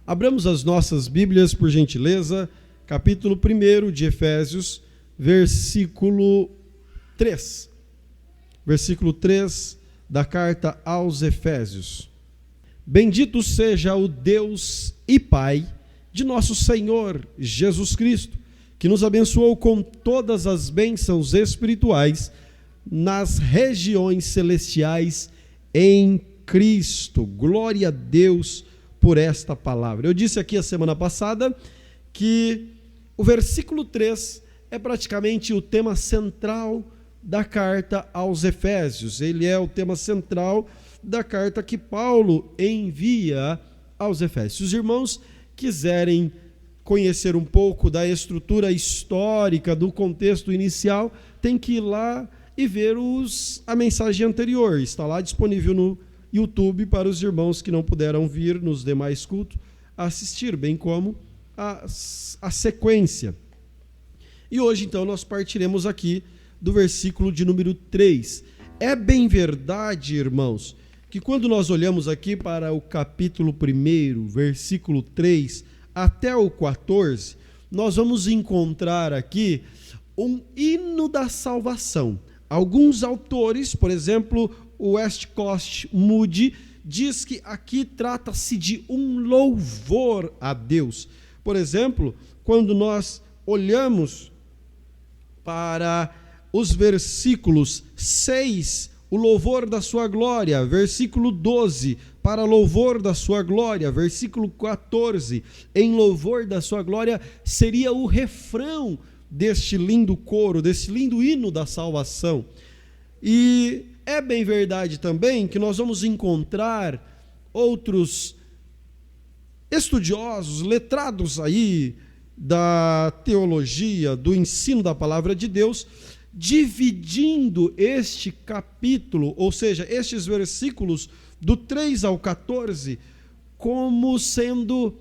Abramos as nossas Bíblias, por gentileza, capítulo 1 de Efésios, versículo 3. Versículo 3 da carta aos Efésios. Bendito seja o Deus e Pai de nosso Senhor Jesus Cristo, que nos abençoou com todas as bênçãos espirituais nas regiões celestiais em Cristo. Glória a Deus por esta palavra. Eu disse aqui a semana passada que o versículo 3 é praticamente o tema central da carta aos Efésios. Ele é o tema central da carta que Paulo envia aos Efésios. Se os irmãos quiserem conhecer um pouco da estrutura histórica, do contexto inicial, tem que ir lá e ver a mensagem anterior. Está lá disponível no YouTube para os irmãos que não puderam vir nos demais cultos assistir, bem como a sequência. E hoje, então, nós partiremos aqui do versículo de número 3. É bem verdade, irmãos, que quando nós olhamos aqui para o capítulo 1, versículo 3 até o 14, nós vamos encontrar aqui um hino da salvação. Alguns autores, por exemplo, o Westcott Moody, diz que aqui trata-se de um louvor a Deus. Por exemplo, quando nós olhamos para os versículos 6, o louvor da sua glória, versículo 12, para louvor da sua glória, versículo 14, em louvor da sua glória, seria o refrão deste lindo coro, desse lindo hino da salvação. E é bem verdade também que nós vamos encontrar outros estudiosos, letrados aí da teologia, do ensino da palavra de Deus, dividindo este capítulo, ou seja, estes versículos do 3 ao 14, como sendo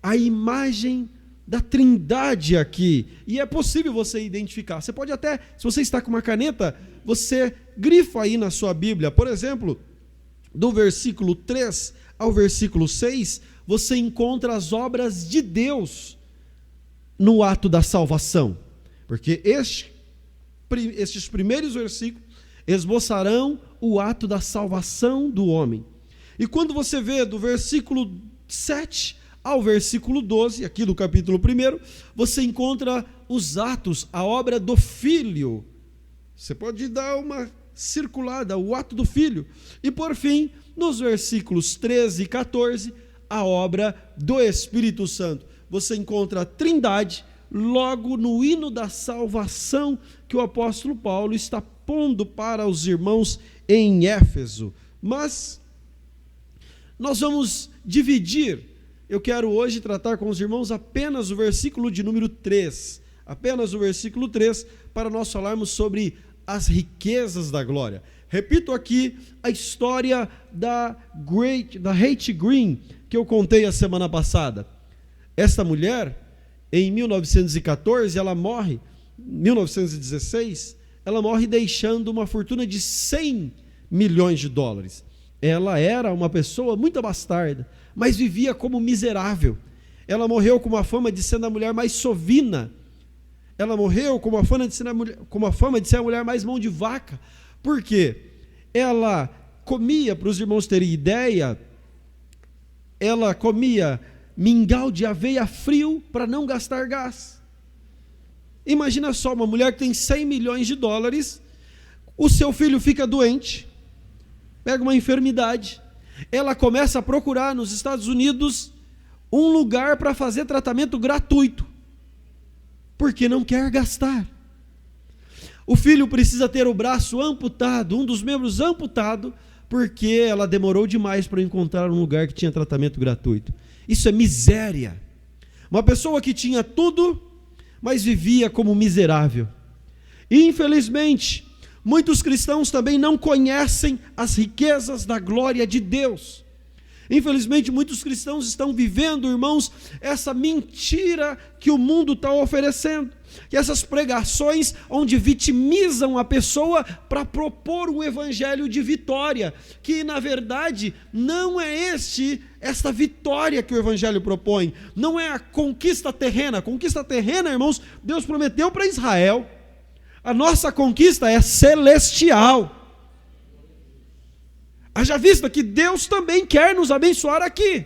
a imagem da Trindade aqui. E é possível você identificar. Você pode até, se você está com uma caneta, você grifa aí na sua Bíblia. Por exemplo, do versículo 3 ao versículo 6, você encontra as obras de Deus no ato da salvação. Porque estes primeiros versículos esboçarão o ato da salvação do homem. E quando você vê do versículo 7 ao versículo 12, aqui do capítulo 1, você encontra os atos, a obra do Filho. Você pode dar uma circulada, o ato do Filho. E por fim, nos versículos 13 e 14, a obra do Espírito Santo. Você encontra a Trindade logo no hino da salvação que o apóstolo Paulo está pondo para os irmãos em Éfeso. Mas nós vamos dividir. Eu quero hoje tratar com os irmãos apenas o versículo de número 3. Apenas o versículo 3, para nós falarmos sobre as riquezas da glória. Repito aqui a história da Hattie Green, que eu contei a semana passada. Esta mulher, em 1914, ela morre, 1916, ela morre deixando uma fortuna de 100 milhões de dólares. Ela era uma pessoa muito abastarda, mas vivia como miserável. Ela morreu com uma fama de ser a mulher mais sovina. Ela morreu com uma fama de ser a mulher mais mão de vaca. Por quê? Ela comia, para os irmãos terem ideia, ela comia mingau de aveia frio para não gastar gás. Imagina só, uma mulher que tem 100 milhões de dólares, o seu filho fica doente, pega uma enfermidade, ela começa a procurar nos Estados Unidos um lugar para fazer tratamento gratuito, porque não quer gastar. O filho precisa ter o braço amputado, um dos membros amputado, porque ela demorou demais para encontrar um lugar que tinha tratamento gratuito. Isso é miséria. Uma pessoa que tinha tudo, mas vivia como miserável. E, infelizmente, muitos cristãos também não conhecem as riquezas da glória de Deus. Infelizmente, muitos cristãos estão vivendo, irmãos, essa mentira que o mundo está oferecendo. Que essas pregações onde vitimizam a pessoa para propor um evangelho de vitória, que na verdade não é esta vitória que o evangelho propõe, não é a conquista terrena. A conquista terrena, irmãos, Deus prometeu para Israel. A nossa conquista é celestial. Haja vista que Deus também quer nos abençoar aqui.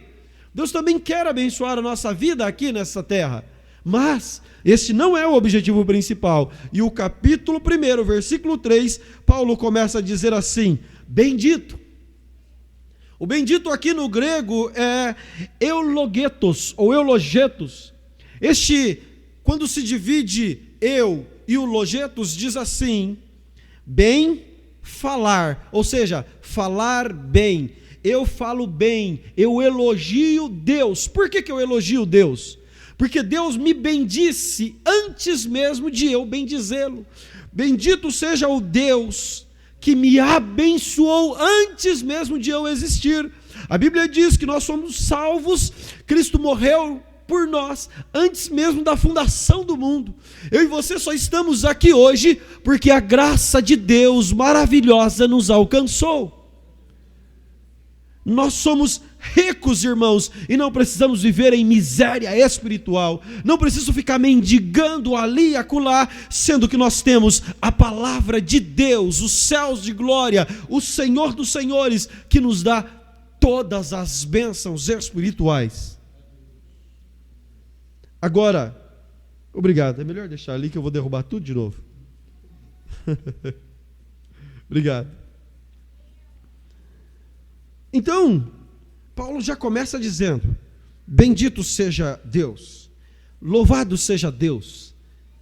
Deus também quer abençoar a nossa vida aqui nessa terra. Mas esse não é o objetivo principal. E o capítulo 1, versículo 3, Paulo começa a dizer assim: bendito. O bendito aqui no grego é eulogetos, ou eulogetos. Quando se divide eu e o logetos, diz assim: bem falar, ou seja, falar bem. Eu falo bem, eu elogio Deus. Por que eu elogio Deus? Porque Deus me bendisse antes mesmo de eu bendizê-lo. Bendito seja o Deus que me abençoou antes mesmo de eu existir. A Bíblia diz que nós somos salvos, Cristo morreu por nós antes mesmo da fundação do mundo. Eu e você só estamos aqui hoje porque a graça de Deus maravilhosa nos alcançou. Nós somos ricos, irmãos, e não precisamos viver em miséria espiritual. Não preciso ficar mendigando ali e acolá, sendo que nós temos a palavra de Deus, os céus de glória, o Senhor dos senhores, que nos dá todas as bênçãos espirituais. Agora, obrigado, é melhor deixar ali que eu vou derrubar tudo de novo. Obrigado. Então, Paulo já começa dizendo: bendito seja Deus, louvado seja Deus,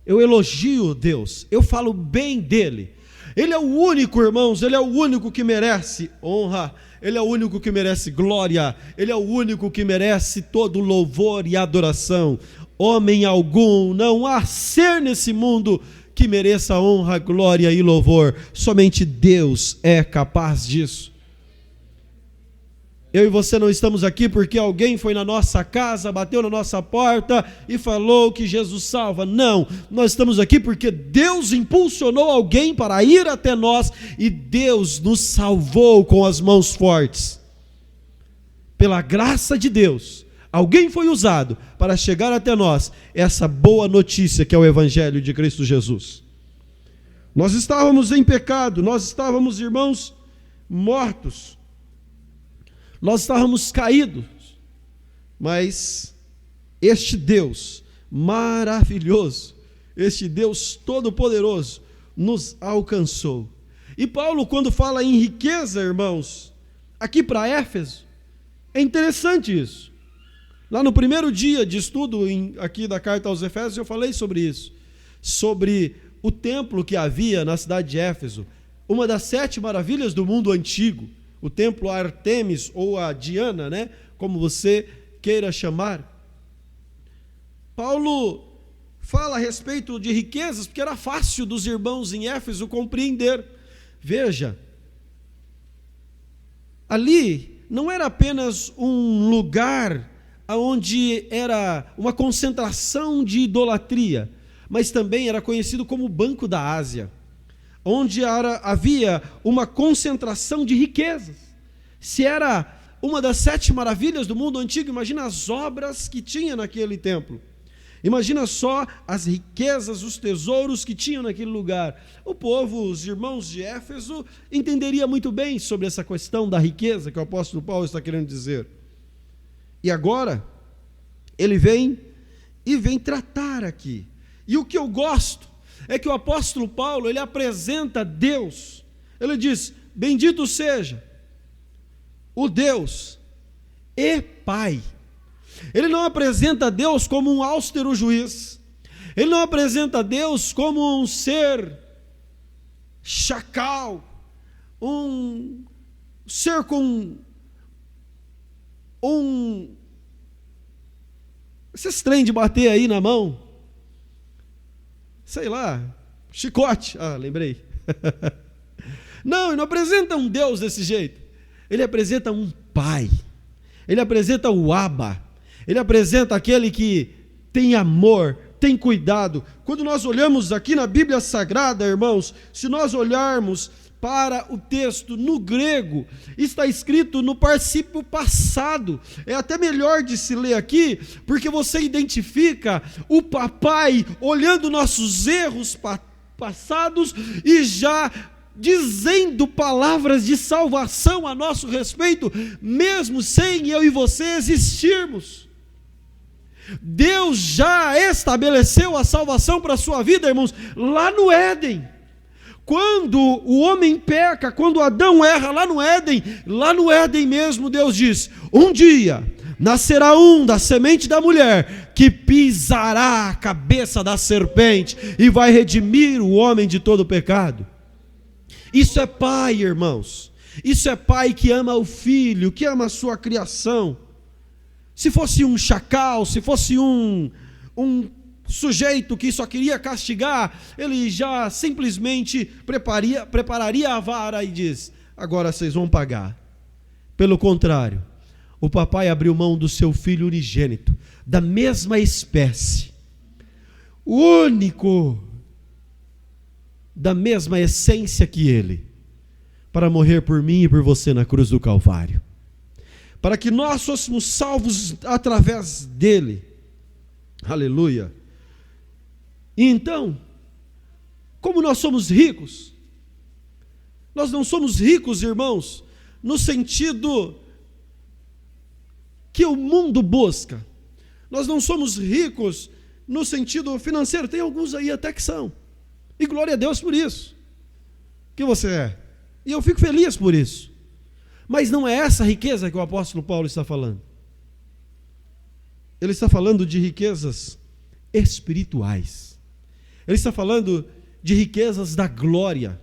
eu elogio Deus, eu falo bem dele. Ele é o único, irmãos, ele é o único que merece honra, ele é o único que merece glória, ele é o único que merece todo louvor e adoração. Homem algum, não há ser nesse mundo que mereça honra, glória e louvor. Somente Deus é capaz disso. Eu e você não estamos aqui porque alguém foi na nossa casa, bateu na nossa porta e falou que Jesus salva. Não, nós estamos aqui porque Deus impulsionou alguém para ir até nós e Deus nos salvou com as mãos fortes. Pela graça de Deus, alguém foi usado para chegar até nós essa boa notícia que é o Evangelho de Cristo Jesus. Nós estávamos em pecado, nós estávamos, irmãos, mortos. Nós estávamos caídos, mas este Deus maravilhoso, este Deus todo-poderoso, nos alcançou. E Paulo, quando fala em riqueza, irmãos, aqui para Éfeso, é interessante isso. Lá no primeiro dia de estudo aqui da carta aos Efésios, eu falei sobre isso, sobre o templo que havia na cidade de Éfeso, uma das 7 maravilhas do mundo antigo. O templo a Artemis ou a Diana, né? Como você queira chamar. Paulo fala a respeito de riquezas, porque era fácil dos irmãos em Éfeso compreender. Veja, ali não era apenas um lugar onde era uma concentração de idolatria, mas também era conhecido como o Banco da Ásia, onde havia uma concentração de riquezas. Se era uma das 7 maravilhas do mundo antigo, imagina as obras que tinha naquele templo. Imagina só as riquezas, os tesouros que tinham naquele lugar. O povo, os irmãos de Éfeso, entenderia muito bem sobre essa questão da riqueza que o apóstolo Paulo está querendo dizer. E agora, ele vem tratar aqui. E o que eu gosto é que o apóstolo Paulo, ele apresenta Deus, ele diz: bendito seja o Deus e Pai. Ele não apresenta Deus como um austero juiz, ele não apresenta Deus como um ser chacal, um ser com esses trem de bater aí na mão, sei lá, chicote, lembrei. Não, ele não apresenta um Deus desse jeito, ele apresenta um Pai. Ele apresenta o Abba, ele apresenta aquele que tem amor, tem cuidado. Quando nós olhamos aqui na Bíblia Sagrada, irmãos, se nós olharmos para o texto no grego, está escrito no particípio passado. É até melhor de se ler aqui, porque você identifica o papai olhando nossos erros passados e já dizendo palavras de salvação a nosso respeito, mesmo sem eu e você existirmos. Deus já estabeleceu a salvação para a sua vida, irmãos, lá no Éden. Quando o homem peca, quando Adão erra lá no Éden mesmo, Deus diz: um dia nascerá um da semente da mulher, que pisará a cabeça da serpente, e vai redimir o homem de todo o pecado. Isso é pai, irmãos, isso é pai que ama o filho, que ama a sua criação. Se fosse um chacal, se fosse um sujeito que só queria castigar, ele já simplesmente prepararia a vara e diz: agora vocês vão pagar. Pelo contrário, o papai abriu mão do seu filho unigênito, da mesma espécie, o único, da mesma essência que ele, para morrer por mim e por você na cruz do Calvário, para que nós fôssemos salvos através dele. Aleluia. E então, como nós somos ricos, nós não somos ricos, irmãos, no sentido que o mundo busca. Nós não somos ricos no sentido financeiro. Tem alguns aí até que são, e glória a Deus por isso, que você é, e eu fico feliz por isso. Mas não é essa riqueza que o apóstolo Paulo está falando. Ele está falando de riquezas espirituais. Ele está falando de riquezas da glória.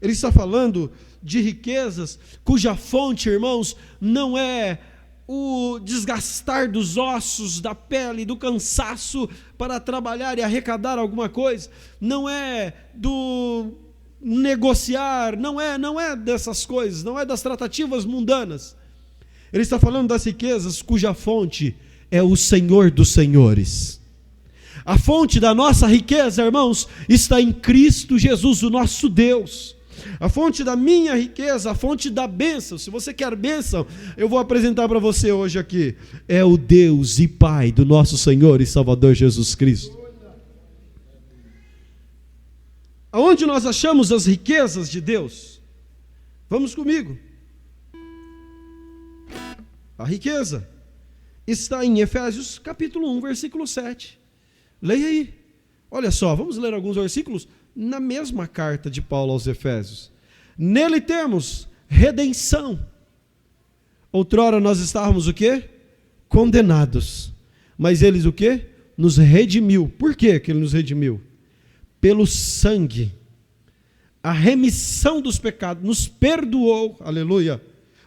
Ele está falando de riquezas cuja fonte, irmãos, não é o desgastar dos ossos, da pele, do cansaço para trabalhar e arrecadar alguma coisa. Não é do negociar, não é dessas coisas, não é das tratativas mundanas. Ele está falando das riquezas cuja fonte é o Senhor dos Senhores. A fonte da nossa riqueza, irmãos, está em Cristo Jesus, o nosso Deus. A fonte da minha riqueza, a fonte da bênção, se você quer bênção, eu vou apresentar para você hoje aqui, é o Deus e Pai do nosso Senhor e Salvador Jesus Cristo. Aonde nós achamos as riquezas de Deus? Vamos comigo. A riqueza está em Efésios capítulo 1, versículo 7. Leia aí. Olha só, vamos ler alguns versículos na mesma carta de Paulo aos Efésios. Nele temos redenção. Outrora nós estávamos o quê? Condenados. Mas eles o quê? Nos redimiu. Por quê que ele nos redimiu? Pelo sangue. A remissão dos pecados. Nos perdoou. Aleluia.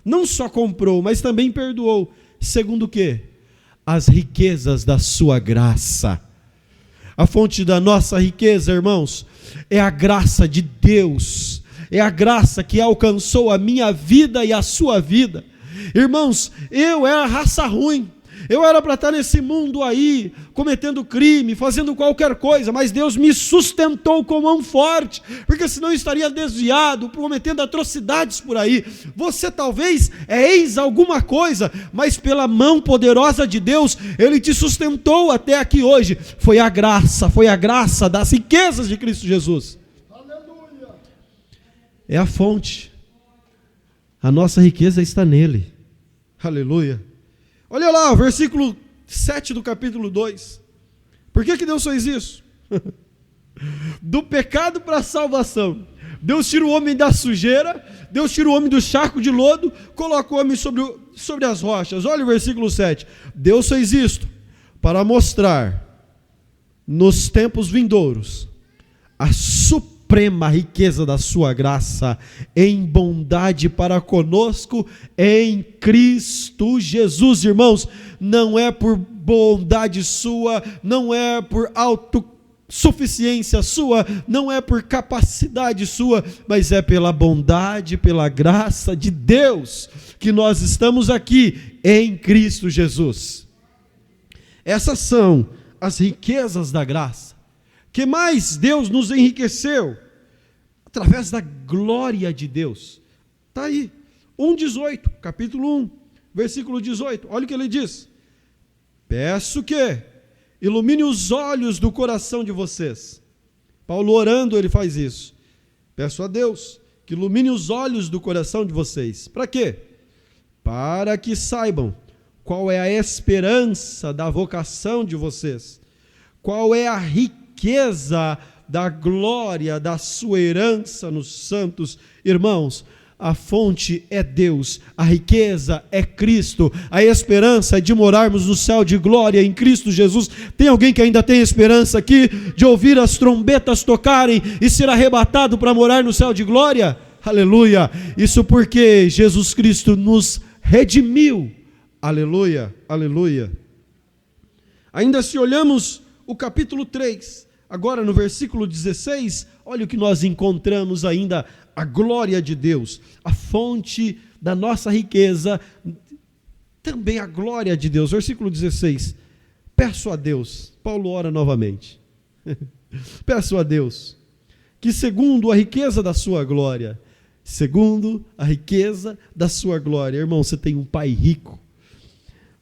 Não só comprou, mas também perdoou. Segundo o quê? As riquezas da sua graça. A fonte da nossa riqueza, irmãos, é a graça de Deus, é a graça que alcançou a minha vida e a sua vida. Irmãos, eu era raça ruim, eu era para estar nesse mundo aí, cometendo crime, fazendo qualquer coisa, mas Deus me sustentou com mão forte, porque senão eu estaria desviado, cometendo atrocidades por aí. Você talvez eis alguma coisa, mas pela mão poderosa de Deus, Ele te sustentou até aqui hoje. Foi a graça das riquezas de Cristo Jesus. Aleluia. É a fonte, a nossa riqueza está nele. Aleluia. Olha lá, o versículo 7 do capítulo 2. Por que Deus fez isso? Do pecado para a salvação. Deus tira o homem da sujeira, Deus tira o homem do charco de lodo, coloca o homem sobre as rochas. Olha o versículo 7. Deus fez isto para mostrar nos tempos vindouros a suprema riqueza da sua graça em bondade para conosco em Cristo Jesus. Irmãos, não é por bondade sua, não é por autossuficiência sua, não é por capacidade sua, mas é pela bondade, pela graça de Deus que nós estamos aqui em Cristo Jesus. Essas são as riquezas da graça. Que mais Deus nos enriqueceu? Através da glória de Deus. Está aí, 1,18, capítulo 1, versículo 18. Olha o que ele diz. Peço que ilumine os olhos do coração de vocês. Paulo orando, ele faz isso. Peço a Deus que ilumine os olhos do coração de vocês. Para quê? Para que saibam qual é a esperança da vocação de vocês, qual é a riqueza da glória da sua herança nos santos. Irmãos, a fonte é Deus, a riqueza é Cristo, a esperança é de morarmos no céu de glória em Cristo Jesus. Tem alguém que ainda tem esperança aqui de ouvir as trombetas tocarem e ser arrebatado para morar no céu de glória? Aleluia! Isso porque Jesus Cristo nos redimiu. Aleluia, aleluia. Ainda se olhamos o capítulo 3, agora no versículo 16, olha o que nós encontramos ainda, a glória de Deus, a fonte da nossa riqueza, também a glória de Deus. Versículo 16, peço a Deus, Paulo ora novamente, peço a Deus, que segundo a riqueza da sua glória, segundo a riqueza da sua glória, irmão, você tem um Pai rico,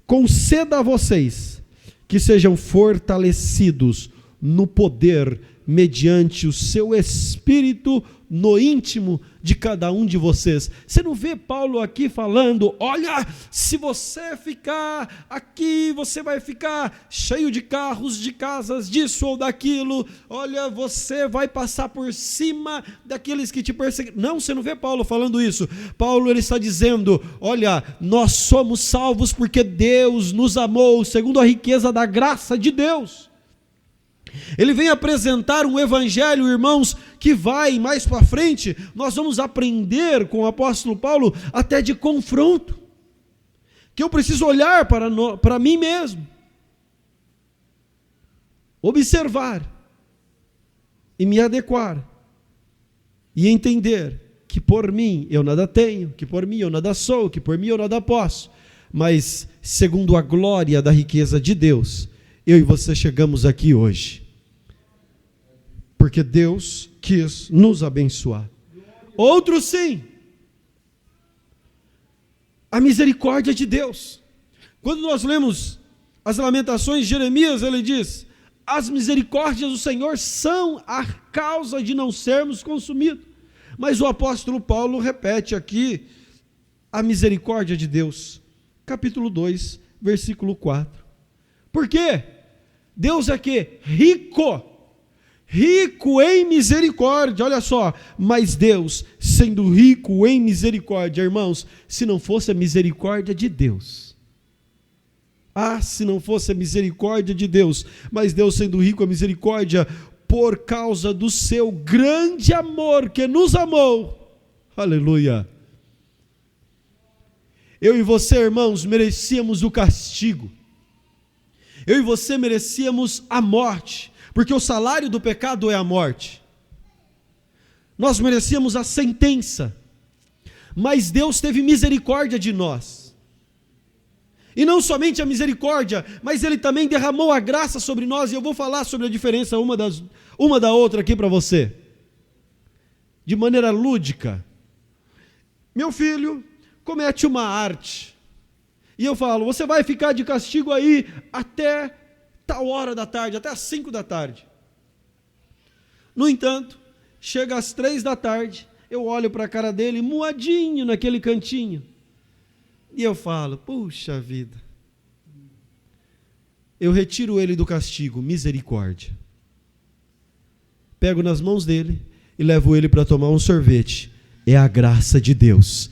conceda a vocês que sejam fortalecidos no poder, mediante o seu Espírito, no íntimo de cada um de vocês. Você não vê Paulo aqui falando, olha, se você ficar aqui, você vai ficar cheio de carros, de casas, disso ou daquilo, olha, você vai passar por cima daqueles que te perseguem. Não, você não vê Paulo falando isso. Paulo, ele está dizendo, olha, nós somos salvos porque Deus nos amou, segundo a riqueza da graça de Deus. Ele vem apresentar um evangelho, irmãos, que vai mais para frente, nós vamos aprender com o apóstolo Paulo, até de confronto, que eu preciso olhar para mim mesmo, observar, e me adequar, e entender que por mim eu nada tenho, que por mim eu nada sou, que por mim eu nada posso, mas segundo a glória da riqueza de Deus, eu e você chegamos aqui hoje, porque Deus quis nos abençoar. Outro sim, a misericórdia de Deus. Quando nós lemos as lamentações de Jeremias, ele diz, as misericórdias do Senhor são a causa de não sermos consumidos. Mas o apóstolo Paulo repete aqui, a misericórdia de Deus, capítulo 2, versículo 4. Por quê? Deus é que? Rico em misericórdia, olha só, mas Deus, sendo rico em misericórdia, irmãos, se não fosse a misericórdia de Deus, se não fosse a misericórdia de Deus, mas Deus sendo rico em misericórdia, por causa do seu grande amor que nos amou, aleluia, eu e você, irmãos, merecíamos o castigo, eu e você merecíamos a morte, porque o salário do pecado é a morte. Nós merecíamos a sentença, mas Deus teve misericórdia de nós. E não somente a misericórdia, mas Ele também derramou a graça sobre nós, e eu vou falar sobre a diferença uma da outra aqui para você. De maneira lúdica. Meu filho comete uma arte, e eu falo, você vai ficar de castigo aí até tal hora da tarde, até às 5 da tarde. No entanto, chega às 3 da tarde, eu olho para a cara dele, moadinho naquele cantinho, e eu falo, puxa vida, eu retiro ele do castigo, misericórdia. Pego nas mãos dele e levo ele para tomar um sorvete. É a graça de Deus.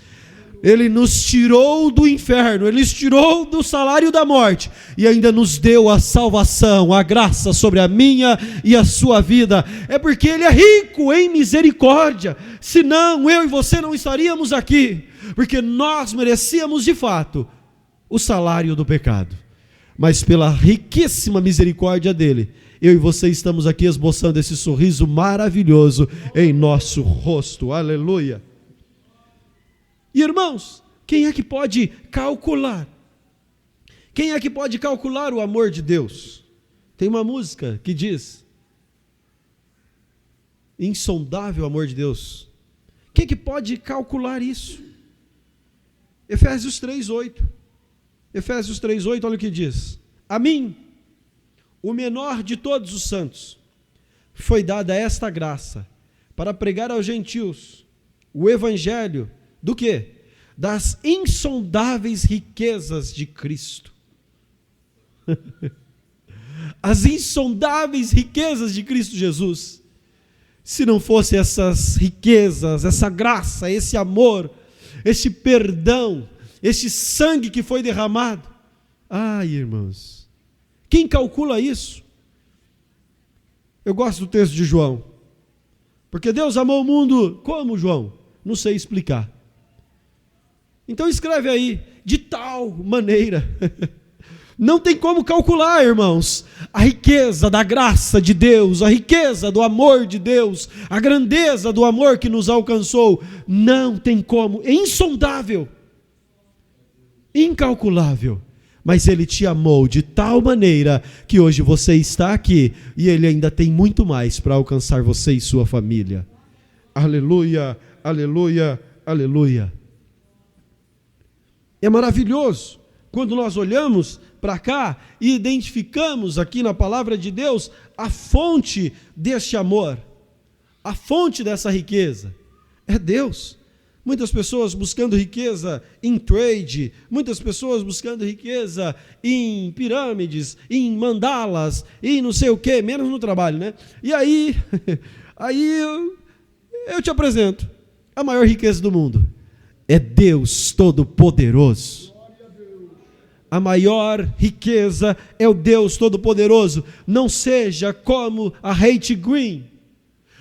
Ele nos tirou do inferno, Ele nos tirou do salário da morte, e ainda nos deu a salvação, a graça sobre a minha e a sua vida. É porque Ele é rico em misericórdia, senão eu e você não estaríamos aqui, porque nós merecíamos de fato o salário do pecado, mas pela riquíssima misericórdia dEle, eu e você estamos aqui esboçando esse sorriso maravilhoso em nosso rosto, aleluia. E irmãos, Quem é que pode calcular? Quem é que pode calcular o amor de Deus? Tem uma música que diz: insondável amor de Deus. Quem é que pode calcular isso? Efésios 3:8. Efésios 3:8, olha o que diz: a mim, o menor de todos os santos, foi dada esta graça, para pregar aos gentios o evangelho do quê? Das insondáveis riquezas de Cristo. As insondáveis riquezas de Cristo Jesus. Se não fosse essas riquezas, essa graça, esse amor, esse perdão, esse sangue que foi derramado. Ai, irmãos, quem calcula isso? Eu gosto do texto de João. Porque Deus amou o mundo, como, João? Não sei explicar. Então escreve aí, de tal maneira. Não tem como calcular, irmãos, a riqueza da graça de Deus, a riqueza do amor de Deus, a grandeza do amor que nos alcançou. Não tem como, é insondável, incalculável. Mas Ele te amou de tal maneira que hoje você está aqui e Ele ainda tem muito mais para alcançar você e sua família. Aleluia, aleluia, aleluia. É maravilhoso quando nós olhamos para cá e identificamos aqui na palavra de Deus a fonte deste amor, a fonte dessa riqueza. É Deus. Muitas pessoas buscando riqueza em trade, muitas pessoas buscando riqueza em pirâmides, em mandalas, em não sei o que, menos no trabalho, né? E aí eu te apresento a maior riqueza do mundo. É Deus Todo-Poderoso. A maior riqueza é o Deus Todo-Poderoso. Não seja como a Haiti Green.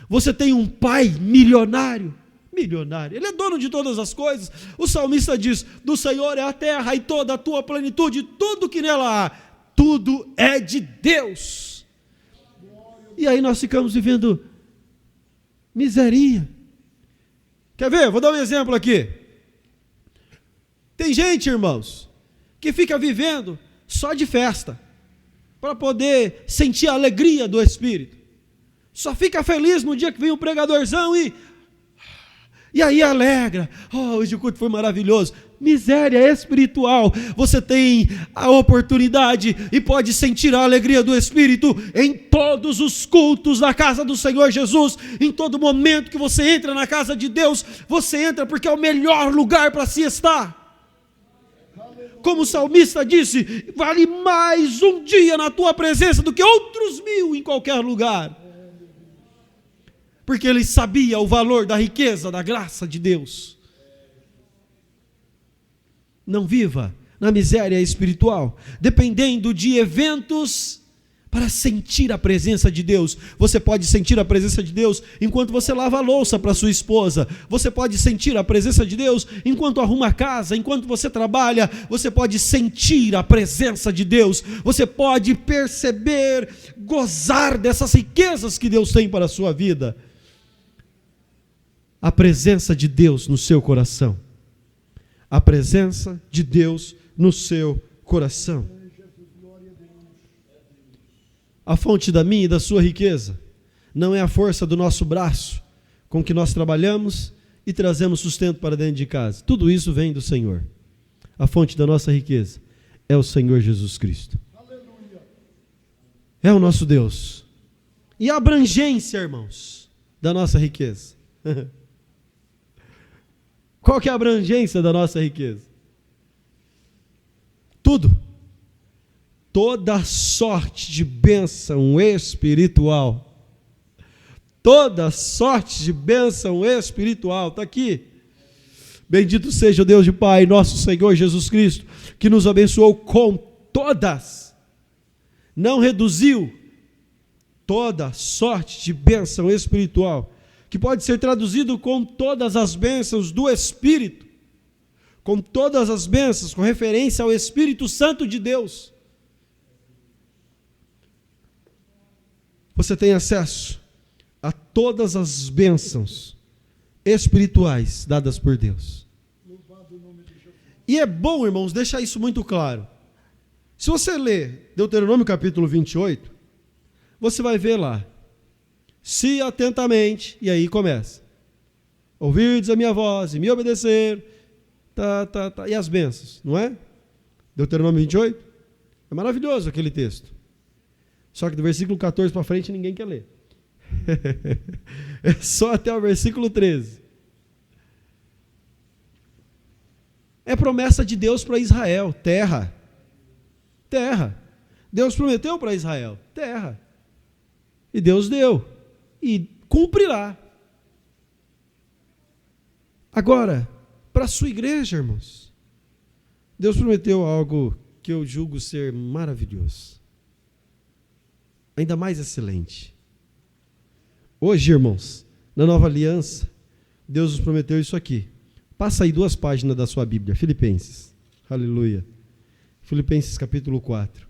Você tem um pai milionário. Milionário. Ele é dono de todas as coisas. O salmista diz: do Senhor é a terra e toda a tua plenitude, tudo que nela há. Tudo é de Deus. E aí nós ficamos vivendo miserinha. Quer ver? Vou dar um exemplo aqui. Tem gente, irmãos, que fica vivendo só de festa, para poder sentir a alegria do Espírito. Só fica feliz no dia que vem o pregadorzão e aí alegra. Oh, hoje o culto foi maravilhoso. Miséria espiritual. Você tem a oportunidade e pode sentir a alegria do Espírito em todos os cultos da casa do Senhor Jesus. Em todo momento que você entra na casa de Deus, você entra porque é o melhor lugar para se estar. Como o salmista disse: vale mais um dia na tua presença do que outros 1000 em qualquer lugar. Porque ele sabia o valor da riqueza, da graça de Deus. Não viva na miséria espiritual, dependendo de eventos para sentir a presença de Deus. Você pode sentir a presença de Deus enquanto você lava a louça para sua esposa. Você pode sentir a presença de Deus enquanto arruma a casa, enquanto você trabalha. Você pode sentir a presença de Deus. Você pode perceber, gozar dessas riquezas que Deus tem para a sua vida. A presença de Deus no seu coração. A presença de Deus no seu coração. A fonte da minha e da sua riqueza não é a força do nosso braço com que nós trabalhamos e trazemos sustento para dentro de casa. Tudo isso vem do Senhor. A fonte da nossa riqueza é o Senhor Jesus Cristo. É o nosso Deus. E a abrangência, irmãos, da nossa riqueza. Qual que é a abrangência da nossa riqueza? Tudo. Toda sorte de bênção espiritual. Toda sorte de bênção espiritual. Está aqui. Bendito seja o Deus de Pai, nosso Senhor Jesus Cristo, que nos abençoou com todas. Não reduziu. Toda sorte de bênção espiritual. Que pode ser traduzido com todas as bênçãos do Espírito. Com todas as bênçãos, com referência ao Espírito Santo de Deus. Você tem acesso a todas as bênçãos espirituais dadas por Deus. E é bom, irmãos, deixar isso muito claro. Se você ler Deuteronômio capítulo 28, você vai ver lá, se atentamente, e aí começa, ouvirdes a minha voz e me obedecer, e as bênçãos, não é? Deuteronômio 28, é maravilhoso aquele texto. Só que do versículo 14 para frente ninguém quer ler. É só até o versículo 13. É promessa de Deus para Israel, terra. Terra. Deus prometeu para Israel, terra. E Deus deu. E cumprirá. Agora, para a sua igreja, irmãos, Deus prometeu algo que eu julgo ser maravilhoso. Ainda mais excelente. Hoje, irmãos, na nova aliança, Deus nos prometeu isso aqui. Passa aí 2 páginas da sua Bíblia, Filipenses. Aleluia. Filipenses capítulo 4,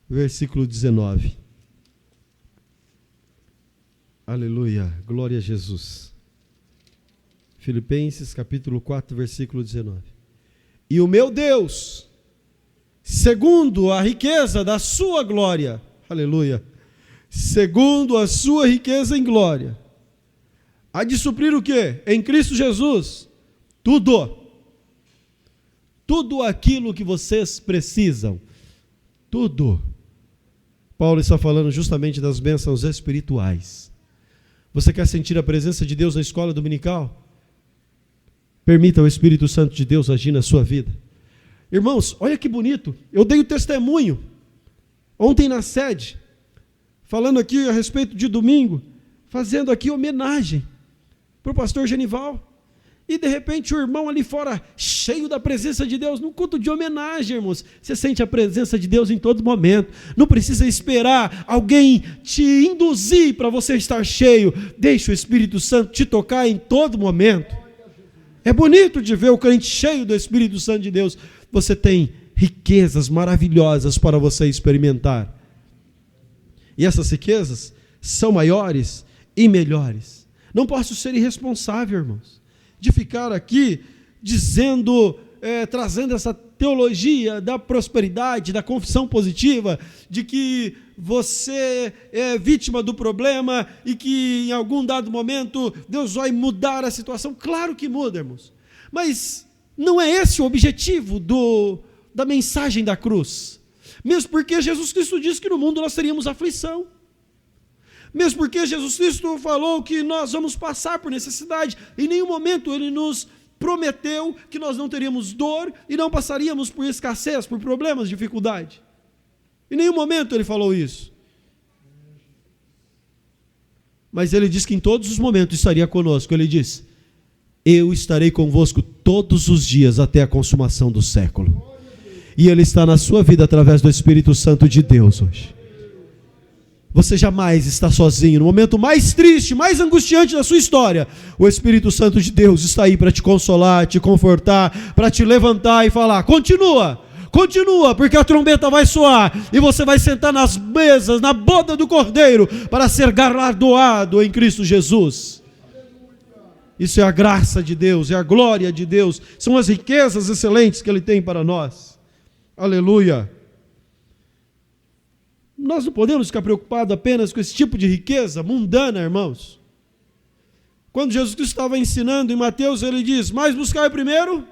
versículo 19. Aleluia, glória a Jesus. Filipenses capítulo 4, versículo 19. E o meu Deus, segundo a riqueza da sua glória, aleluia, segundo a sua riqueza em glória, há de suprir o quê? Em Cristo Jesus, tudo aquilo que vocês precisam, tudo. Paulo está falando justamente das bênçãos espirituais. Você quer sentir a presença de Deus na escola dominical? Permita o Espírito Santo de Deus agir na sua vida. Irmãos, olha que bonito, eu dei o testemunho ontem na sede, falando aqui a respeito de domingo, fazendo aqui homenagem para o pastor Genival. E de repente o irmão ali fora, cheio da presença de Deus, num culto de homenagem, irmãos. Você sente a presença de Deus em todo momento. Não precisa esperar alguém te induzir para você estar cheio. Deixa o Espírito Santo te tocar em todo momento. É bonito de ver o crente cheio do Espírito Santo de Deus. Você tem riquezas maravilhosas para você experimentar. E essas riquezas são maiores e melhores. Não posso ser irresponsável, irmãos, de ficar aqui dizendo, trazendo essa teologia da prosperidade, da confissão positiva, de que você é vítima do problema e que em algum dado momento Deus vai mudar a situação. Claro que muda, irmãos. Mas não é esse o objetivo da mensagem da cruz. Mesmo porque Jesus Cristo disse que no mundo nós teríamos aflição. Mesmo porque Jesus Cristo falou que nós vamos passar por necessidade. Em nenhum momento Ele nos prometeu que nós não teríamos dor e não passaríamos por escassez, por problemas, dificuldade. Em nenhum momento Ele falou isso. Mas Ele disse que em todos os momentos estaria conosco. Ele disse: eu estarei convosco todos os dias até a consumação do século. E Ele está na sua vida através do Espírito Santo de Deus hoje. Você jamais está sozinho. No momento mais triste, mais angustiante da sua história, o Espírito Santo de Deus está aí para te consolar, te confortar, para te levantar e falar: continua, porque a trombeta vai soar e você vai sentar nas mesas, na boda do Cordeiro, para ser galardoado em Cristo Jesus. Isso é a graça de Deus, é a glória de Deus, são as riquezas excelentes que Ele tem para nós. Aleluia. Nós não podemos ficar preocupados apenas com esse tipo de riqueza mundana, irmãos. Quando Jesus Cristo estava ensinando em Mateus, Ele diz: mas buscai primeiro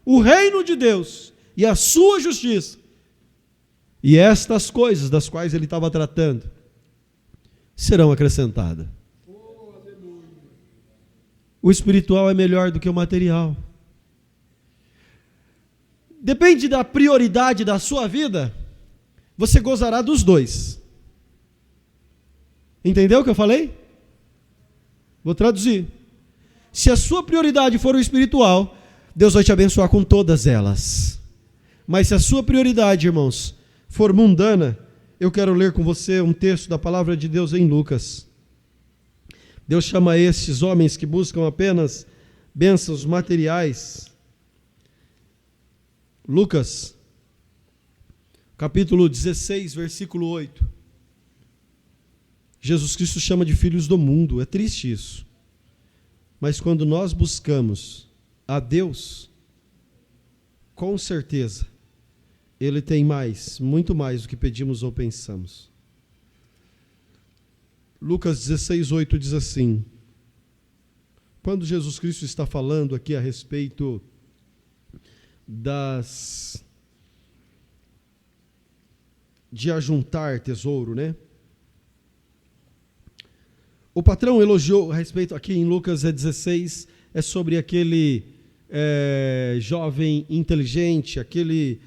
o reino de Deus e a sua justiça, e estas coisas das quais Ele estava tratando serão acrescentadas. O espiritual é melhor do que o material. Depende da prioridade da sua vida, você gozará dos dois. Entendeu o que eu falei? Vou traduzir. Se a sua prioridade for o espiritual, Deus vai te abençoar com todas elas. Mas se a sua prioridade, irmãos, for mundana, eu quero ler com você um texto da palavra de Deus em Lucas. Deus chama esses homens que buscam apenas bênçãos materiais. Lucas capítulo 16, versículo 8. Jesus Cristo chama de filhos do mundo. É triste isso. Mas quando nós buscamos a Deus, com certeza, Ele tem mais, muito mais do que pedimos ou pensamos. Lucas 16:8 diz assim, quando Jesus Cristo está falando aqui a respeito de ajuntar tesouro, né? O patrão elogiou a respeito, aqui em Lucas 16, é sobre aquele jovem inteligente, aquele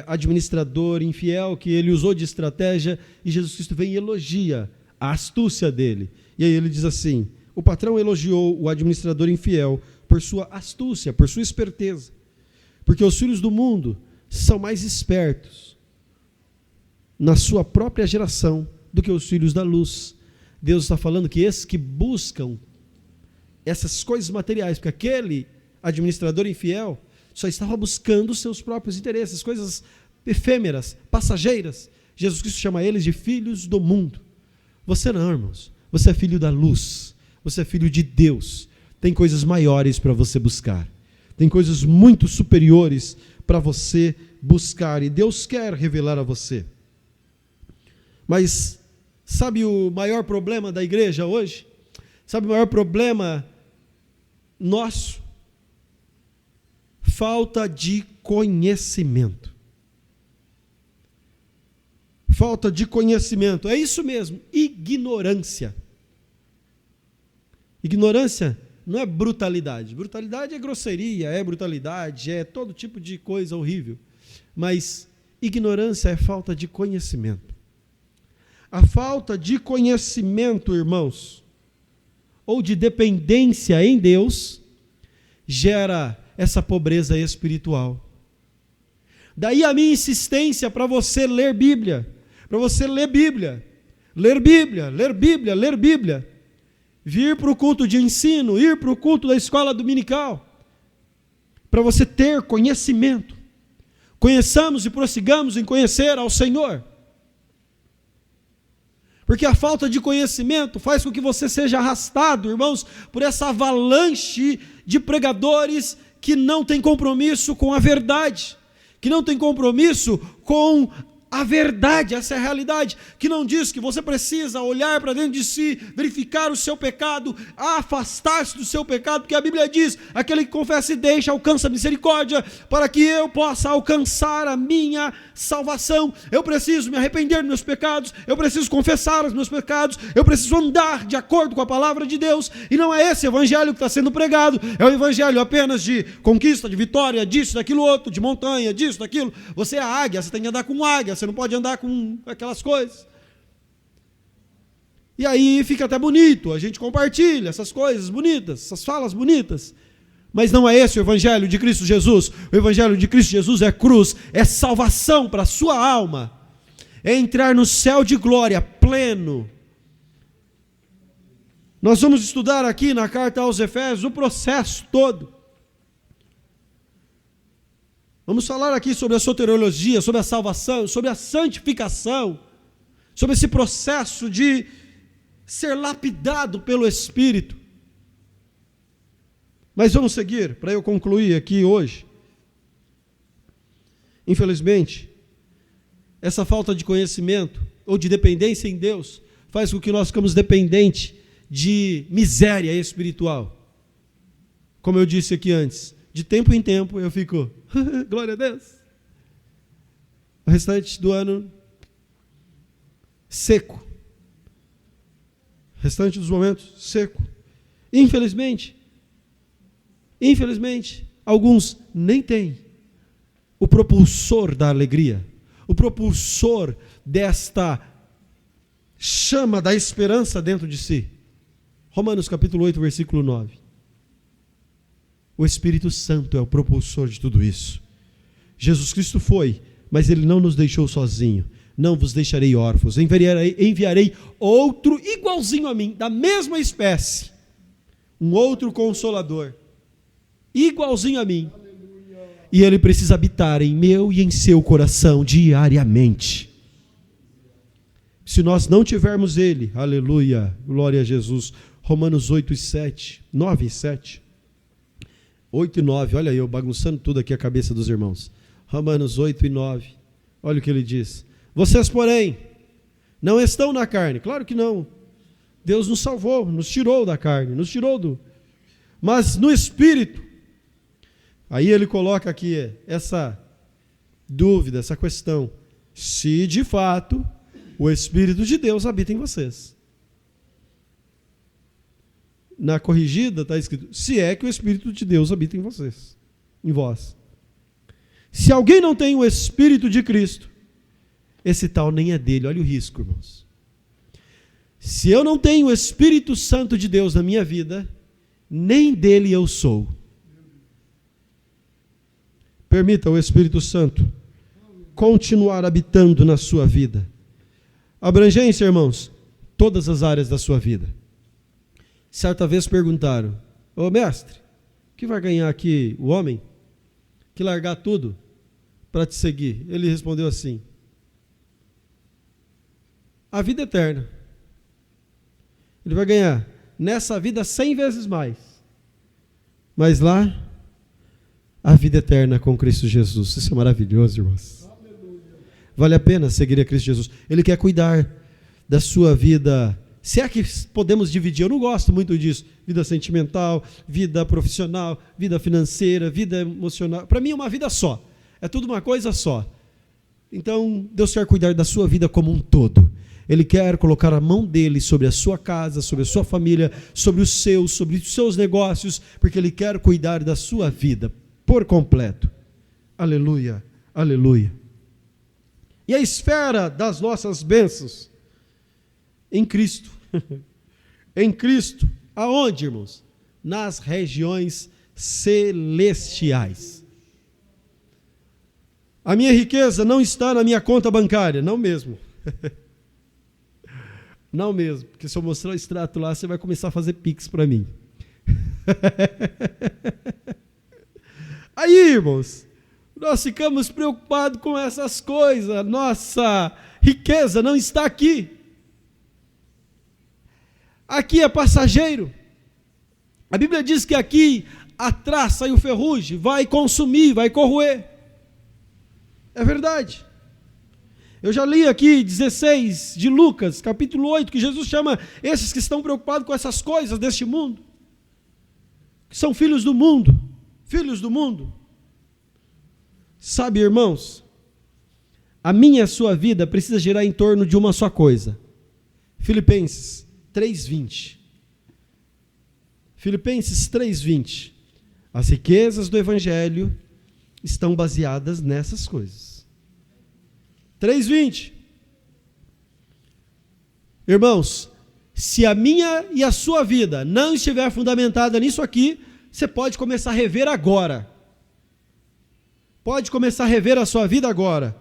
administrador infiel que ele usou de estratégia, e Jesus Cristo vem e elogia a astúcia dele. E aí ele diz assim, o patrão elogiou o administrador infiel por sua astúcia, por sua esperteza, porque os filhos do mundo são mais espertos na sua própria geração do que os filhos da luz. Deus está falando que esses que buscam essas coisas materiais, porque aquele administrador infiel só estava buscando os seus próprios interesses, coisas efêmeras, passageiras. Jesus Cristo chama eles de filhos do mundo. Você não, irmãos. Você é filho da luz. Você é filho de Deus. Tem coisas maiores para você buscar. Tem coisas muito superiores para você buscar. E Deus quer revelar a você. Mas sabe o maior problema da igreja hoje? Sabe o maior problema nosso? Falta de conhecimento. Falta de conhecimento. É isso mesmo, ignorância. Ignorância não é brutalidade. Brutalidade é grosseria, é brutalidade, é todo tipo de coisa horrível. Mas ignorância é falta de conhecimento. A falta de conhecimento, irmãos, ou de dependência em Deus, gera essa pobreza espiritual. Daí a minha insistência para você ler Bíblia, para você ler Bíblia, ler Bíblia, ler Bíblia, ler Bíblia, vir para o culto de ensino, ir para o culto da escola dominical, para você ter conhecimento. Conheçamos e prossigamos em conhecer ao Senhor. Porque a falta de conhecimento faz com que você seja arrastado, irmãos, por essa avalanche de pregadores que não tem compromisso com a verdade, que não tem compromisso com a verdade, essa é a realidade, que não diz que você precisa olhar para dentro de si, verificar o seu pecado, afastar-se do seu pecado, porque a Bíblia diz, aquele que confessa e deixa, alcança a misericórdia, para que eu possa alcançar a minha salvação. Eu preciso me arrepender dos meus pecados, eu preciso confessar os meus pecados, eu preciso andar de acordo com a palavra de Deus, e não é esse evangelho que está sendo pregado, é o evangelho apenas de conquista, de vitória, disso, daquilo outro, de montanha, disso, daquilo. Você é a águia, você tem que andar com águia, você não pode andar com aquelas coisas. E aí fica até bonito, a gente compartilha essas coisas bonitas, essas falas bonitas, mas não é esse o evangelho de Cristo Jesus. O evangelho de Cristo Jesus é cruz, é salvação para a sua alma, é entrar no céu de glória pleno. Nós vamos estudar aqui na carta aos Efésios o processo todo. Vamos falar aqui sobre a soteriologia, sobre a salvação, sobre a santificação, sobre esse processo de ser lapidado pelo Espírito. Mas vamos seguir, para eu concluir aqui hoje. Infelizmente, essa falta de conhecimento ou de dependência em Deus faz com que nós ficamos dependentes de miséria espiritual. Como eu disse aqui antes, de tempo em tempo eu fico, glória a Deus. O restante do ano, seco. O restante dos momentos, seco. Infelizmente, alguns nem têm o propulsor da alegria, o propulsor desta chama da esperança dentro de si. Romanos capítulo 8, versículo 9. O Espírito Santo é o propulsor de tudo isso. Jesus Cristo foi, mas Ele não nos deixou sozinho. Não vos deixarei órfãos, enviarei outro igualzinho a mim, da mesma espécie, um outro consolador, igualzinho a mim. E Ele precisa habitar em meu e em seu coração diariamente. Se nós não tivermos Ele, aleluia, glória a Jesus, Romanos 8 e 7, 9 e 7, 8 e 9, olha aí, eu bagunçando tudo aqui a cabeça dos irmãos. Romanos 8 e 9, olha o que ele diz. Vocês, porém, não estão na carne. Claro que não. Deus nos salvou, nos tirou da carne, nos tirou do... Mas no Espírito. Aí ele coloca aqui essa dúvida, essa questão. Se de fato o Espírito de Deus habita em vocês. Na corrigida está escrito, se é que o Espírito de Deus habita em vocês, em vós. Se alguém não tem o Espírito de Cristo, esse tal nem é dele. Olha o risco, irmãos. Se eu não tenho o Espírito Santo de Deus na minha vida, nem dele eu sou. Permita o Espírito Santo continuar habitando na sua vida. Abrangência, irmãos, todas as áreas da sua vida. Certa vez perguntaram, ô mestre, o que vai ganhar aqui o homem que largar tudo para te seguir? Ele respondeu assim, a vida eterna. Ele vai ganhar nessa vida 100 vezes mais. Mas lá, a vida eterna com Cristo Jesus. Isso é maravilhoso, irmãos. Vale a pena seguir a Cristo Jesus. Ele quer cuidar da sua vida. Se é que podemos dividir, eu não gosto muito disso. Vida sentimental, vida profissional, vida financeira, vida emocional. Para mim é uma vida só. É tudo uma coisa só. Então, Deus quer cuidar da sua vida como um todo. Ele quer colocar a mão dele sobre a sua casa, sobre a sua família, sobre os seus negócios, porque ele quer cuidar da sua vida por completo. Aleluia, aleluia. E a esfera das nossas bênçãos em Cristo. Em Cristo, aonde, irmãos? Nas regiões celestiais. A minha riqueza não está na minha conta bancária, não mesmo. Não mesmo, porque se eu mostrar o extrato lá, você vai começar a fazer pix para mim. Aí, irmãos, nós ficamos preocupados com essas coisas. Nossa riqueza não está aqui. Aqui é passageiro. A Bíblia diz que aqui a traça e o ferrugem vai consumir, vai corroer. É verdade. Eu já li aqui 16 de Lucas, capítulo 8, que Jesus chama esses que estão preocupados com essas coisas deste mundo, que são filhos do mundo. Filhos do mundo. Sabe, irmãos, a minha e a sua vida precisa girar em torno de uma só coisa. Filipenses 3:20. Filipenses 3:20. As riquezas do Evangelho estão baseadas nessas coisas. 3:20. Irmãos, se a minha e a sua vida não estiver fundamentada nisso aqui, você pode começar a rever agora. Pode começar a rever a sua vida agora.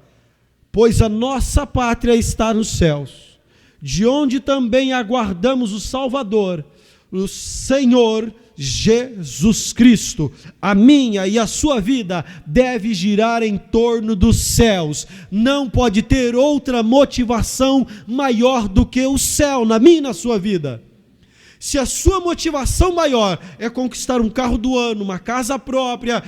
Pois a nossa pátria está nos céus, de onde também aguardamos o Salvador, o Senhor Jesus Cristo. A minha e a sua vida deve girar em torno dos céus. Não pode ter outra motivação maior do que o céu na minha e na sua vida. Se a sua motivação maior é conquistar um carro do ano, uma casa própria,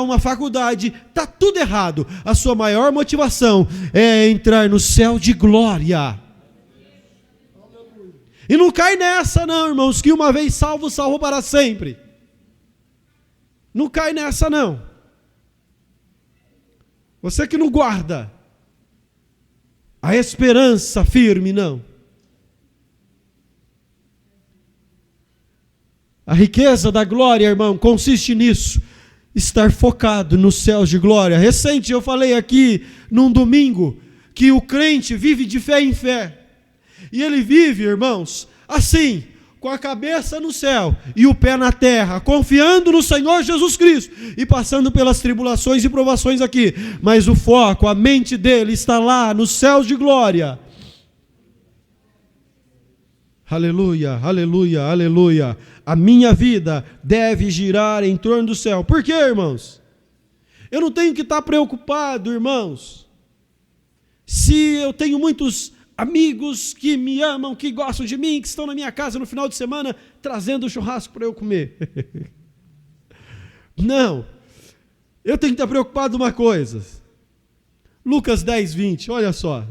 uma faculdade, está tudo errado. A sua maior motivação é entrar no céu de glória. E não cai nessa não, irmãos, que uma vez salvo, salvo para sempre. Não cai nessa não. Você que não guarda a esperança firme, não. A riqueza da glória, irmão, consiste nisso. Estar focado nos céus de glória. Recente eu falei aqui, num domingo, que o crente vive de fé em fé. E ele vive, irmãos, assim, com a cabeça no céu e o pé na terra, confiando no Senhor Jesus Cristo e passando pelas tribulações e provações aqui. Mas o foco, a mente dele está lá nos céus de glória. Aleluia, aleluia, aleluia. A minha vida deve girar em torno do céu. Por quê, irmãos? Eu não tenho que estar preocupado, irmãos, se eu tenho muitos amigos que me amam, que gostam de mim, que estão na minha casa no final de semana, trazendo churrasco para eu comer. Não. Eu tenho que estar preocupado com uma coisa. Lucas 10, 20, olha só.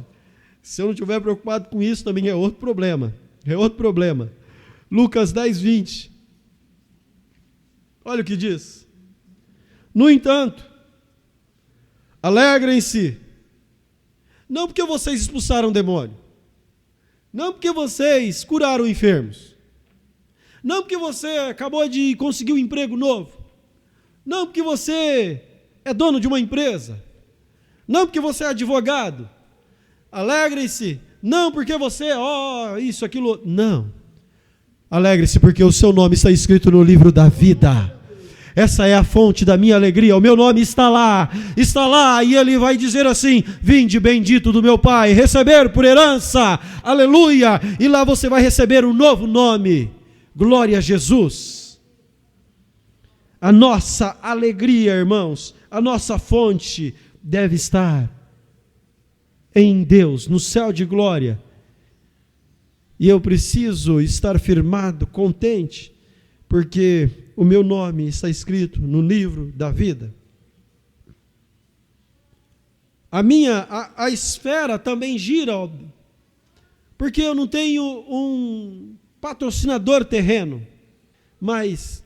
Se eu não estiver preocupado com isso, também é outro problema. É outro problema. Lucas 10, 20. Olha o que diz. No entanto, alegrem-se, não porque vocês expulsaram o demônio, não porque vocês curaram enfermos, não porque você acabou de conseguir um emprego novo, não porque você é dono de uma empresa, não porque você é advogado. Alegrem-se, não porque você, isso, aquilo, não. Alegre-se porque o seu nome está escrito no livro da vida. Essa é a fonte da minha alegria, o meu nome está lá, e ele vai dizer assim: vinde bendito do meu Pai, receber por herança, aleluia, e lá você vai receber um novo nome, glória a Jesus. A nossa alegria, irmãos, a nossa fonte deve estar em Deus, no céu de glória, e eu preciso estar firmado, contente, porque o meu nome está escrito no livro da vida. A esfera também gira, óbvio, porque eu não tenho um patrocinador terreno, mas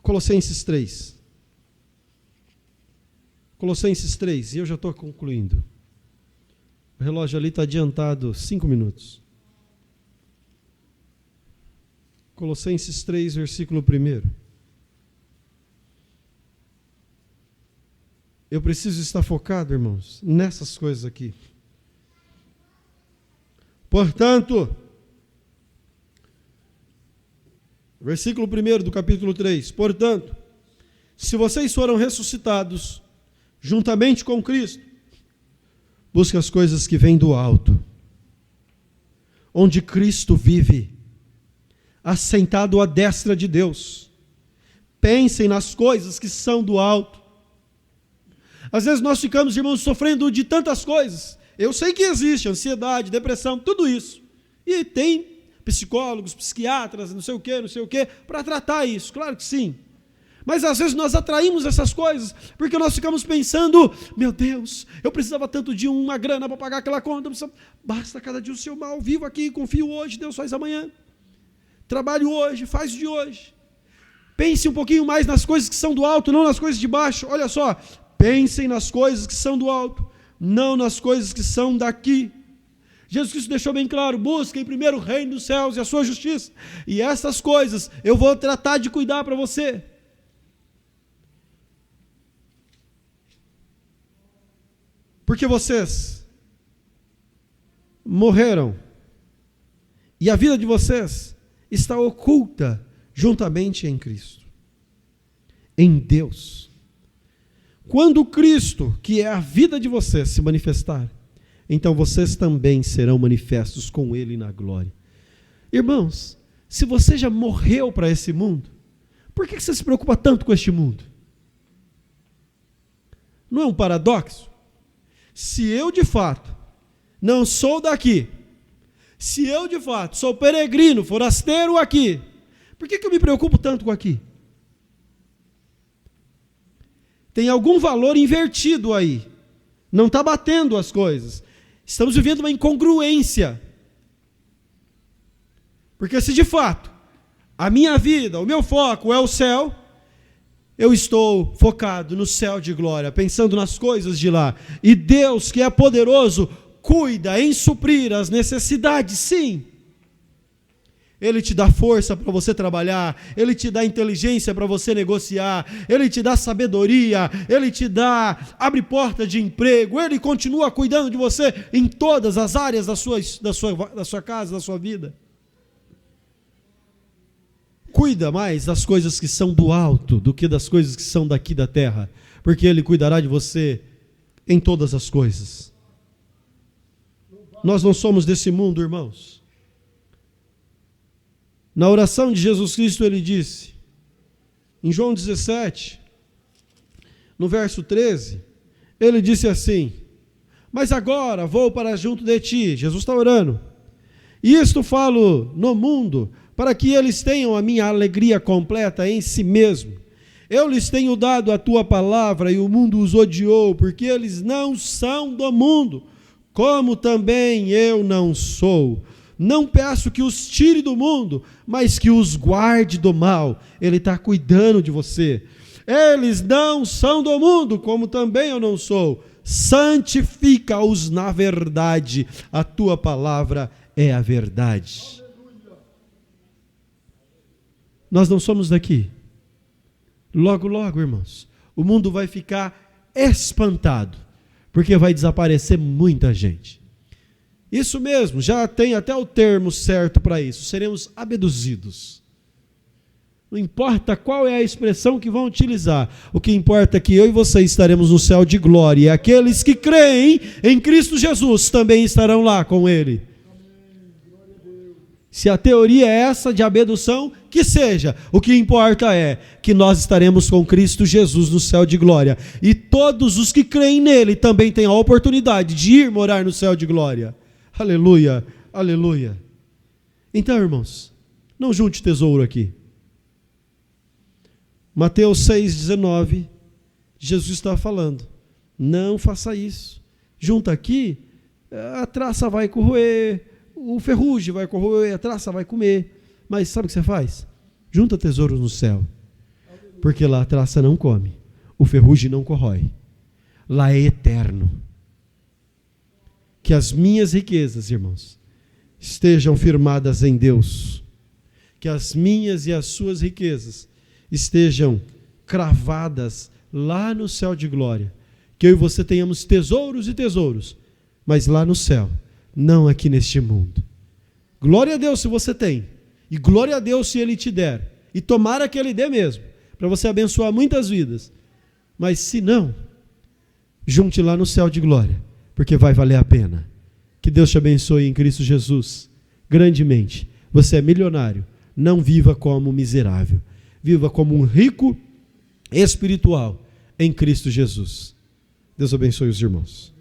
Colossenses 3, e eu já estou concluindo. O relógio ali está adiantado 5 minutos. Colossenses 3, versículo 1. Eu preciso estar focado, irmãos, nessas coisas aqui. Portanto, versículo 1 do capítulo 3. Portanto, se vocês foram ressuscitados juntamente com Cristo, busque as coisas que vêm do alto, onde Cristo vive, assentado à destra de Deus. Pensem nas coisas que são do alto. Às vezes nós ficamos, irmãos, sofrendo de tantas coisas. Eu sei que existe ansiedade, depressão, tudo isso. E tem psicólogos, psiquiatras, não sei o quê, para tratar isso, claro que sim. Mas às vezes nós atraímos essas coisas, porque nós ficamos pensando: meu Deus, eu precisava tanto de uma grana para pagar aquela conta, basta cada dia o seu mal, vivo aqui, confio hoje, Deus faz amanhã. Trabalho hoje, faz de hoje. Pense um pouquinho mais nas coisas que são do alto, não nas coisas de baixo. Olha só, pensem nas coisas que são do alto, não nas coisas que são daqui. Jesus Cristo deixou bem claro: busquem primeiro o reino dos céus e a sua justiça, e essas coisas eu vou tratar de cuidar para você. Porque vocês morreram, e a vida de vocês está oculta juntamente em Cristo, em Deus. Quando Cristo, que é a vida de vocês, se manifestar, então vocês também serão manifestos com Ele na glória. Irmãos, se você já morreu para esse mundo, por que você se preocupa tanto com este mundo? Não é um paradoxo? Se eu de fato não sou daqui, se eu de fato sou peregrino, forasteiro aqui, por que eu me preocupo tanto com aqui? Tem algum valor invertido aí, não está batendo as coisas, estamos vivendo uma incongruência, porque se de fato a minha vida, o meu foco é o céu, eu estou focado no céu de glória, pensando nas coisas de lá, e Deus, que é poderoso, cuida em suprir as necessidades, sim. Ele te dá força para você trabalhar, Ele te dá inteligência para você negociar, Ele te dá sabedoria, Ele te abre porta de emprego, Ele continua cuidando de você em todas as áreas da sua casa, da sua vida. Cuida mais das coisas que são do alto do que das coisas que são daqui da terra, porque Ele cuidará de você em todas as coisas. Nós não somos desse mundo, irmãos. Na oração de Jesus Cristo ele disse, em João 17, no verso 13, ele disse assim: mas agora vou para junto de ti. Jesus está orando. E isto falo no mundo, para que eles tenham a minha alegria completa em si mesmo. Eu lhes tenho dado a tua palavra e o mundo os odiou, porque eles não são do mundo, como também eu não sou. Não peço que os tire do mundo, mas que os guarde do mal. Ele está cuidando de você. Eles não são do mundo, como também eu não sou. Santifica-os na verdade. A tua palavra é a verdade. Nós não somos daqui. Logo, logo, irmãos, o mundo vai ficar espantado, porque vai desaparecer muita gente. Isso mesmo, já tem até o termo certo para isso. Seremos abduzidos. Não importa qual é a expressão que vão utilizar. O que importa é que eu e você estaremos no céu de glória. E aqueles que creem em Cristo Jesus também estarão lá com Ele. Se a teoria é essa de abdução, que seja. O que importa é que nós estaremos com Cristo Jesus no céu de glória. E todos os que creem nele também têm a oportunidade de ir morar no céu de glória. Aleluia, aleluia. Então, irmãos, não junte tesouro aqui. Mateus 6,19, Jesus está falando, não faça isso. Junta aqui, a traça vai corroer, o ferrugem vai corroer, a traça vai comer. Mas sabe o que você faz? Junta tesouros no céu, porque lá a traça não come, o ferrugem não corrói. Lá é eterno. Que as minhas riquezas, irmãos, estejam firmadas em Deus. Que as minhas e as suas riquezas estejam cravadas lá no céu de glória. Que eu e você tenhamos tesouros e tesouros, mas lá no céu, não aqui neste mundo. Glória a Deus se você tem, e glória a Deus se Ele te der, e tomara que Ele dê mesmo, para você abençoar muitas vidas. Mas se não, junte lá no céu de glória, porque vai valer a pena. Que Deus te abençoe em Cristo Jesus, grandemente. Você é milionário, não viva como miserável. Viva como um rico espiritual em Cristo Jesus. Deus abençoe os irmãos.